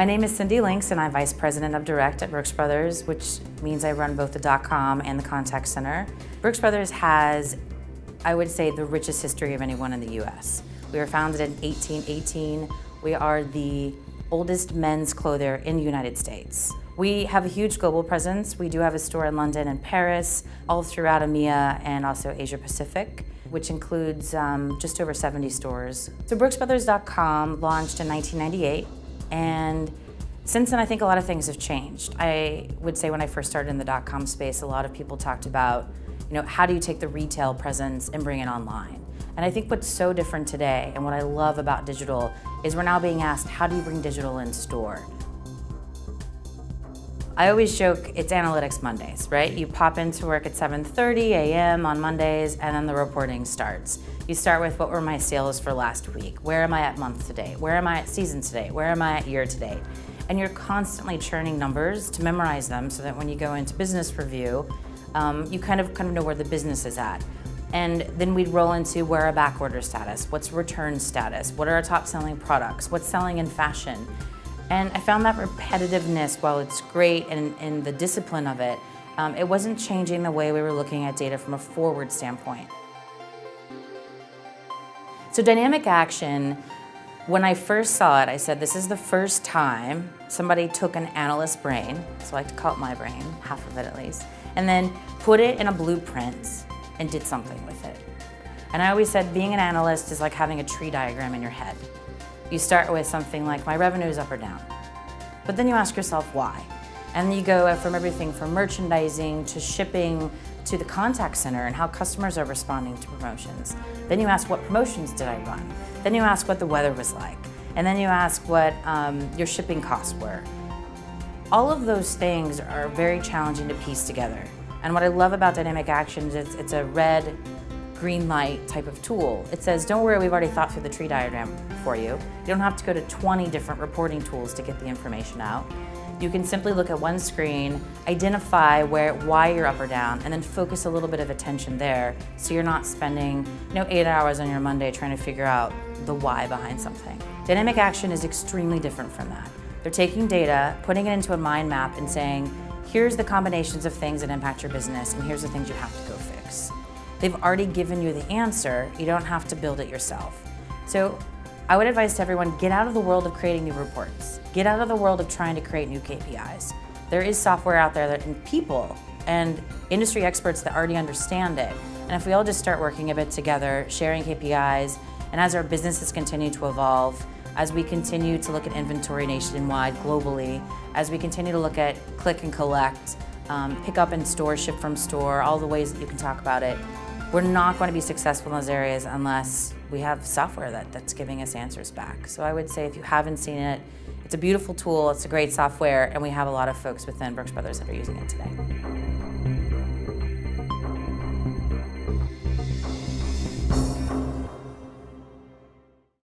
My name is Cindy Links, and I'm Vice President of Direct at Brooks Brothers, which means I run both the dotcom and the contact center. Brooks Brothers has, I would say, the richest history of anyone in the U.S. We were founded in 1818. We are the oldest men's clothier in the United States. We have a huge global presence. We do have a store in London and Paris, all throughout EMEA and also Asia Pacific, which includes just over 70 stores. So brooksbrothers.com launched in 1998, and since then I think a lot of things have changed. I would say when I first started in the dot-com space, a lot of people talked about, how do you take the retail presence and bring it online? And I think what's so different today, and what I love about digital, is we're now being asked, how do you bring digital in store? I always joke, it's Analytics Mondays, right? You pop into work at 7:30 a.m. on Mondays, and then the reporting starts. You start with, what were my sales for last week? Where am I at month to date? Where am I at season to date? Where am I at year to date? And you're constantly churning numbers to memorize them so that when you go into business review, you kind of know where the business is at. And then we'd roll into, where are back order status? What's return status? What are our top selling products? What's selling in fashion? And I found that repetitiveness, while it's great in the discipline of it, it wasn't changing the way we were looking at data from a forward standpoint. So dynamic action, when I first saw it, I said, this is the first time somebody took an analyst's brain, so I like to call it my brain, half of it at least, and then put it in a blueprint and did something with it. And I always said, being an analyst is like having a tree diagram in your head. You start with something like, my revenue is up or down. But then you ask yourself why. And then you go from everything from merchandising to shipping to the contact center and how customers are responding to promotions. Then you ask, what promotions did I run? Then you ask what the weather was like. And then you ask what your shipping costs were. All of those things are very challenging to piece together. And what I love about dynamic action is it's a red, green light type of tool. It says, don't worry, we've already thought through the tree diagram for you. You don't have to go to 20 different reporting tools to get the information out. You can simply look at one screen, identify why you're up or down, and then focus a little bit of attention there so you're not spending 8 hours on your Monday trying to figure out the why behind something. Dynamic action is extremely different from that. They're taking data, putting it into a mind map and saying, here's the combinations of things that impact your business, and here's the things you have to go fix. They've already given you the answer. You don't have to build it yourself. So I would advise to everyone, get out of the world of creating new reports. Get out of the world of trying to create new KPIs. There is software out there and people and industry experts that already understand it. And if we all just start working a bit together, sharing KPIs, and as our businesses continue to evolve, as we continue to look at inventory nationwide, globally, as we continue to look at click and collect, pick up in store, ship from store, all the ways that you can talk about it, we're not going to be successful in those areas unless we have software that's giving us answers back. So I would say, if you haven't seen it, it's a beautiful tool, it's a great software, and we have a lot of folks within Brooks Brothers that are using it today.